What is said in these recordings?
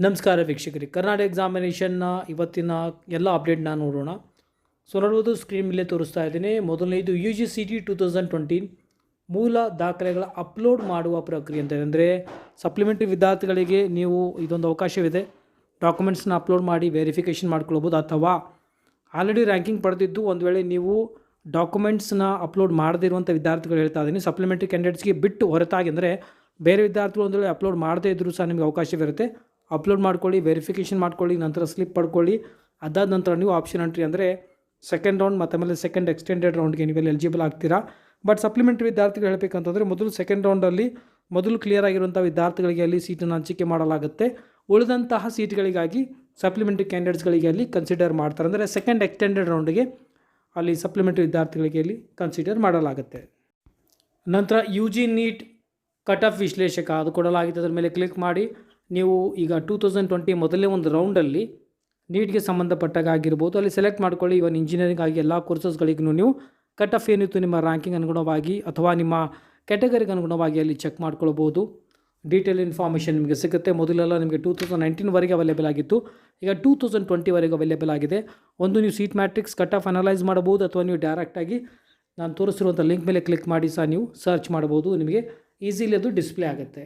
ನಮಸ್ಕಾರ ವೀಕ್ಷಕರಿಗೆ, ಕರ್ನಾಟಕ ಎಕ್ಸಾಮಿನೇಷನ್ನ ಇವತ್ತಿನ ಎಲ್ಲ ಅಪ್ಡೇಟ್ನ ನೋಡೋಣ. ಸೊ ನೋಡುವುದು ಸ್ಕ್ರೀನ್ ಮೇಲೆ ತೋರಿಸ್ತಾ ಇದ್ದೀನಿ. ಮೊದಲನೇದು UGCET 2020 ಮೂಲ ದಾಖಲೆಗಳ ಅಪ್ಲೋಡ್ ಮಾಡುವ ಪ್ರಕ್ರಿಯೆ ಅಂತ. ಅಂದರೆ ಸಪ್ಲಿಮೆಂಟ್ರಿ ವಿದ್ಯಾರ್ಥಿಗಳಿಗೆ ನೀವು ಇದೊಂದು ಅವಕಾಶವಿದೆ. ಡಾಕ್ಯುಮೆಂಟ್ಸ್ನ ಅಪ್ಲೋಡ್ ಮಾಡಿ ವೆರಿಫಿಕೇಷನ್ ಮಾಡ್ಕೊಳ್ಬೋದು. ಅಥವಾ ಆಲ್ರೆಡಿ ರ್ಯಾಂಕಿಂಗ್ ಪಡೆದಿದ್ದು ಒಂದು ವೇಳೆ ನೀವು ಡಾಕ್ಯುಮೆಂಟ್ಸ್ನ ಅಪ್ಲೋಡ್ ಮಾಡದಿರುವಂಥ ವಿದ್ಯಾರ್ಥಿಗಳು ಹೇಳ್ತಾ ಇದ್ದೀನಿ, ಸಪ್ಲಿಮೆಂಟ್ರಿ ಕ್ಯಾಂಡಿಡೇಟ್ಸ್ಗೆ ಬಿಟ್ಟು ಹೊರತಾಗಿ, ಅಂದರೆ ಬೇರೆ ವಿದ್ಯಾರ್ಥಿಗಳು ಒಂದು ವೇಳೆ ಅಪ್ಲೋಡ್ ಮಾಡದೇ ಇದ್ದರೂ ಸಹ ನಿಮಗೆ ಅವಕಾಶವಿರುತ್ತೆ. ಅಪ್ಲೋಡ್ ಮಾಡ್ಕೊಳ್ಳಿ, ವೆರಿಫಿಕೇಷನ್ ಮಾಡ್ಕೊಳ್ಳಿ, ನಂತರ ಸ್ಲಿಪ್ ಪಡ್ಕೊಳ್ಳಿ. ಅದಾದ ನಂತರ ನೀವು ಆಪ್ಷನ್ ಎಂಟ್ರಿ ಅಂದರೆ ಸೆಕೆಂಡ್ ರೌಂಡ್ ಮತ್ತು ಆಮೇಲೆ ಸೆಕೆಂಡ್ ಎಕ್ಸ್ಟೆಂಡೆಡ್ ರೌಂಡ್ಗೆ ನೀವೆಲ್ಲ ಎಲಿಜಿಬಲ್ ಆಗ್ತೀರಾ. ಬಟ್ ಸಪ್ಲಿಮೆಂಟ್ರಿ ವಿದ್ಯಾರ್ಥಿಗಳು ಹೇಳಬೇಕಂತಂದರೆ ಮೊದಲು ಸೆಕೆಂಡ್ ರೌಂಡಲ್ಲಿ ಮೊದಲು ಕ್ಲಿಯರ್ ಆಗಿರುವಂಥ ವಿದ್ಯಾರ್ಥಿಗಳಿಗೆ ಅಲ್ಲಿ ಸೀಟನ್ನು ಹಂಚಿಕೆ ಮಾಡಲಾಗುತ್ತೆ. ಉಳಿದಂತಹ ಸೀಟ್ಗಳಿಗಾಗಿ ಸಪ್ಲಿಮೆಂಟ್ರಿ ಕ್ಯಾಂಡಿಡೇಟ್ಸ್ಗಳಿಗೆ ಅಲ್ಲಿ ಕನ್ಸಿಡರ್ ಮಾಡ್ತಾರೆ. ಅಂದರೆ ಸೆಕೆಂಡ್ ಎಕ್ಸ್ಟೆಂಡೆಡ್ ರೌಂಡ್ಗೆ ಅಲ್ಲಿ ಸಪ್ಲಿಮೆಂಟ್ರಿ ವಿದ್ಯಾರ್ಥಿಗಳಿಗೆ ಅಲ್ಲಿ ಕನ್ಸಿಡರ್ ಮಾಡಲಾಗುತ್ತೆ. ನಂತರ UGNEET ಕಟಾಫ್ ವಿಶ್ಲೇಷಕ ಅದು ಕೊಡಲಾಗಿದೆ. ಅದರ ಮೇಲೆ ಕ್ಲಿಕ್ ಮಾಡಿ ನೀವು ಈಗ 2020 ಮೊದಲನೇ ಒಂದು ರೌಂಡಲ್ಲಿ ನೀಟ್ಗೆ ಸಂಬಂಧಪಟ್ಟಾಗಿರ್ಬೋದು ಅಲ್ಲಿ ಸೆಲೆಕ್ಟ್ ಮಾಡ್ಕೊಳ್ಳಿ. ಇವನ್ ಇಂಜಿನಿಯರಿಂಗ್ ಆಗಿ ಎಲ್ಲ ಕೋರ್ಸಸ್ಗಳಿಗೂ ನೀವು ಕಟಾಫ್ ಏನಿತ್ತು ನಿಮ್ಮ ರ್ಯಾಂಕಿಂಗ್ ಅನುಗುಣವಾಗಿ ಅಥವಾ ನಿಮ್ಮ ಕ್ಯಾಟಗರಿಗೆ ಅನುಗುಣವಾಗಿ ಅಲ್ಲಿ ಚೆಕ್ ಮಾಡ್ಕೊಳ್ಬೋದು. ಡೀಟೇಲ್ ಇನ್ಫಾರ್ಮೇಷನ್ ನಿಮಗೆ ಸಿಗುತ್ತೆ. ಮೊದಲೆಲ್ಲ ನಿಮಗೆ 2019ವರೆಗೆ ಅವೈಲೇಬಲ್ ಆಗಿತ್ತು, ಈಗ 2020ವರೆಗೆ ಅವೈಲೇಬಲ್ ಆಗಿದೆ. ಒಂದು ನೀವು ಸೀಟ್ ಮ್ಯಾಟ್ರಿಕ್ಸ್ ಕಟಾಫ್ ಅನಲೈಸ್ ಮಾಡ್ಬೋದು, ಅಥವಾ ನೀವು ಡೈರೆಕ್ಟಾಗಿ ನಾನು ತೋರಿಸಿರುವಂಥ ಲಿಂಕ್ ಮೇಲೆ ಕ್ಲಿಕ್ ಮಾಡಿ ಸಹ ನೀವು ಸರ್ಚ್ ಮಾಡ್ಬೋದು. ನಿಮಗೆ ಈಸಿಲಿ ಅದು ಡಿಸ್ಪ್ಲೇ ಆಗುತ್ತೆ.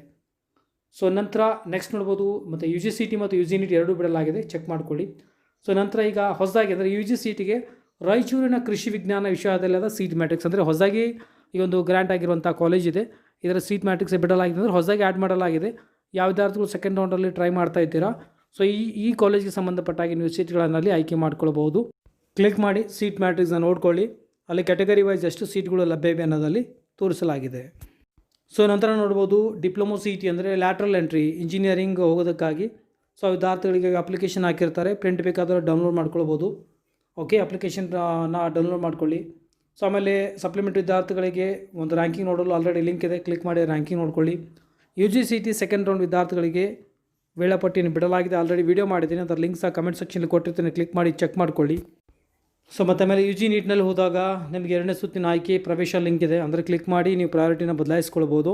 ಸೊ ನಂತರ ನೆಕ್ಸ್ಟ್ ನೋಡ್ಬೋದು. ಮತ್ತು UGCET ಮತ್ತು UGNEET ಎರಡೂ ಬಿಡಲಾಗಿದೆ, ಚೆಕ್ ಮಾಡ್ಕೊಳ್ಳಿ. ಸೊ ನಂತರ ಈಗ ಹೊಸದಾಗಿ ಅಂದರೆ UGCETಗೆ ರಾಯಚೂರಿನ ಕೃಷಿ ವಿಜ್ಞಾನ ವಿಷಯದಲ್ಲಾದ ಸೀಟ್ ಮ್ಯಾಟ್ರಿಕ್ಸ್, ಅಂದರೆ ಹೊಸದಾಗಿ ಈ ಒಂದು ಗ್ರ್ಯಾಂಟ್ ಆಗಿರುವಂಥ ಕಾಲೇಜ್ ಇದೆ, ಇದರ ಸೀಟ್ ಮ್ಯಾಟ್ರಿಕ್ಸ್ ಬಿಡಲಾಗಿದೆ. ಅಂದರೆ ಹೊಸದಾಗಿ ಆ್ಯಡ್ ಮಾಡಲಾಗಿದೆ. ಯಾವ ವಿದ್ಯಾರ್ಥಿಗಳು ಸೆಕೆಂಡ್ ರೌಂಡಲ್ಲಿ ಟ್ರೈ ಮಾಡ್ತಾ ಇದ್ದೀರಾ, ಸೊ ಈ ಕಾಲೇಜ್ಗೆ ಸಂಬಂಧಪಟ್ಟಾಗಿ ನೀವು ಸೀಟ್ಗಳಲ್ಲಿ ಆಯ್ಕೆ ಮಾಡ್ಕೊಳ್ಬೋದು. ಕ್ಲಿಕ್ ಮಾಡಿ ಸೀಟ್ ಮ್ಯಾಟ್ರಿಕ್ಸ್ನ ನೋಡ್ಕೊಳ್ಳಿ. ಅಲ್ಲಿ ಕ್ಯಾಟಗರಿ ವೈಸ್ ಎಷ್ಟು ಸೀಟ್ಗಳು ಲಭ್ಯವಿವೆ ಅನ್ನೋದಲ್ಲಿ ತೋರಿಸಲಾಗಿದೆ. ಸೊ ನಂತರ ನೋಡ್ಬೋದು ಡಿಪ್ಲೊಮೊ CET ಅಂದರೆ ಲ್ಯಾಟ್ರಲ್ ಎಂಟ್ರಿ, ಇಂಜಿನಿಯರಿಂಗ್ ಹೋಗೋದಕ್ಕಾಗಿ. ಸೊ ವಿದ್ಯಾರ್ಥಿಗಳಿಗೆ ಅಪ್ಲಿಕೇಶನ್ ಹಾಕಿರ್ತಾರೆ, ಪ್ರಿಂಟ್ ಬೇಕಾದರೆ ಡೌನ್ಲೋಡ್ ಮಾಡ್ಕೊಳ್ಬೋದು. ಓಕೆ, ಅಪ್ಲಿಕೇಶನ್ನ ಡೌನ್ಲೋಡ್ ಮಾಡ್ಕೊಳ್ಳಿ. ಸೊ ಆಮೇಲೆ ಸಪ್ಲಿಮೆಂಟ್ರಿ ವಿದ್ಯಾರ್ಥಿಗಳಿಗೆ ಒಂದು ರ್ಯಾಂಕಿಂಗ್ ನೋಡಲು ಆಲ್ರೆಡಿ ಲಿಂಕ್ ಇದೆ, ಕ್ಲಿಕ್ ಮಾಡಿ ರ್ಯಾಂಕಿಂಗ್ ನೋಡ್ಕೊಳ್ಳಿ. UGCET ಸೆಕೆಂಡ್ ರೌಂಡ್ ವಿದ್ಯಾರ್ಥಿಗಳಿಗೆ ವೇಳಾಪಟ್ಟಿಯನ್ನು ಬಿಡಲಾಗಿದೆ, ಆಲ್ರೆಡಿ ವೀಡಿಯೋ ಮಾಡಿದ್ದೀನಿ, ಅದರ ಲಿಂಕ್ ಸಹ ಕಮೆಂಟ್ ಸೆಕ್ಷನಲ್ಲಿ ಕೊಟ್ಟಿರ್ತೀನಿ, ಕ್ಲಿಕ್ ಮಾಡಿ ಚೆಕ್ ಮಾಡ್ಕೊಳ್ಳಿ. ಸೊ ಮತ್ತು ಆಮೇಲೆ UGNEETನಲ್ಲಿ ಹೋದಾಗ ನಿಮಗೆ ಎರಡನೇ ಸುತ್ತಿನ ಆಯ್ಕೆ ಪ್ರವೇಶ ಲಿಂಕ್ ಇದೆ, ಅಂದರೆ ಕ್ಲಿಕ್ ಮಾಡಿ ನೀವು ಪ್ರಯಾರಿಟಿನ ಬದಲಾಯಿಸ್ಕೊಳ್ಬೋದು.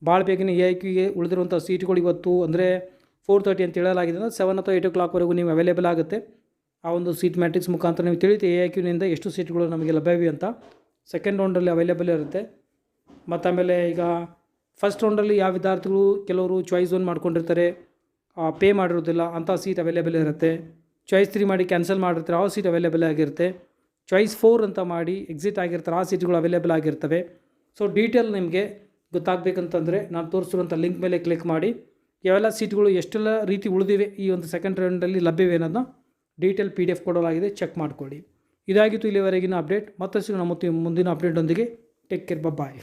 ಭಾಳ ಬೇಗನೆ AIQಗೆ ಉಳಿದಿರುವಂಥ ಸೀಟ್ಗಳು ಇವತ್ತು ಅಂದರೆ 4:30 ಅಂತ ಹೇಳಲಾಗಿದೆ. 7 ಅಥವಾ 8 o'clockವರೆಗೂ ನೀವು ಅವೈಲೇಬಲ್ ಆಗುತ್ತೆ. ಆ ಒಂದು ಸೀಟ್ ಮ್ಯಾಟ್ರಿಕ್ಸ್ ಮುಖಾಂತರ ನೀವು ತಿಳಿಯುತ್ತೆ AIQನಿಂದ ಎಷ್ಟು ಸೀಟ್ಗಳು ನಮಗೆ ಲಭ್ಯವಿವೆ ಅಂತ. ಸೆಕೆಂಡ್ ರೌಂಡಲ್ಲಿ ಅವೈಲೇಬಲ್ ಇರುತ್ತೆ. ಮತ್ತು ಆಮೇಲೆ ಈಗ ಫಸ್ಟ್ ರೌಂಡಲ್ಲಿ ಯಾವ ವಿದ್ಯಾರ್ಥಿಗಳು ಕೆಲವರು ಚಾಯ್ಸ್ 1 ಮಾಡ್ಕೊಂಡಿರ್ತಾರೆ, ಪೇ ಮಾಡಿರೋದಿಲ್ಲ, ಅಂಥ ಸೀಟ್ ಅವೈಲೇಬಲ್ ಇರುತ್ತೆ. ಚಾಯ್ಸ್ 3 ಮಾಡಿ ಕ್ಯಾನ್ಸಲ್ ಮಾಡಿರ್ತಾರೆ, ಆ ಸೀಟ್ ಅವೈಲೇಬಲ್ ಆಗಿರುತ್ತೆ. ಚಾಯ್ಸ್ 4 ಅಂತ ಮಾಡಿ ಎಕ್ಸಿಟ್ ಆಗಿರ್ತಾರೆ, ಆ ಸೀಟ್ಗಳು ಅವೈಲೇಬಲ್ ಆಗಿರ್ತವೆ. ಸೊ ಡೀಟೇಲ್ ನಿಮಗೆ ಗೊತ್ತಾಗಬೇಕಂತಂದರೆ ನಾನು ತೋರಿಸಿರುವಂಥ ಲಿಂಕ್ ಮೇಲೆ ಕ್ಲಿಕ್ ಮಾಡಿ ಯಾವೆಲ್ಲ ಸೀಟ್ಗಳು ಎಷ್ಟೆಲ್ಲ ರೀತಿ ಉಳಿದಿವೆ ಈ ಒಂದು ಸೆಕೆಂಡ್ ರೌಂಡಲ್ಲಿ ಲಭ್ಯವೆ ಅನ್ನೋದನ್ನ ಡೀಟೇಲ್ PDF ಕೊಡಲಾಗಿದೆ, ಚೆಕ್ ಮಾಡ್ಕೊಳ್ಳಿ. ಇದಾಗಿತ್ತು ಇಲ್ಲಿವರೆಗಿನ ಅಪ್ಡೇಟ್. ಮತ್ತಷ್ಟು ನಮ್ಮ ಮುಂದಿನ ಅಪ್ಡೇಟೊಂದಿಗೆ ಟೇಕ್ ಕೇರ್, ಬಾಯ್.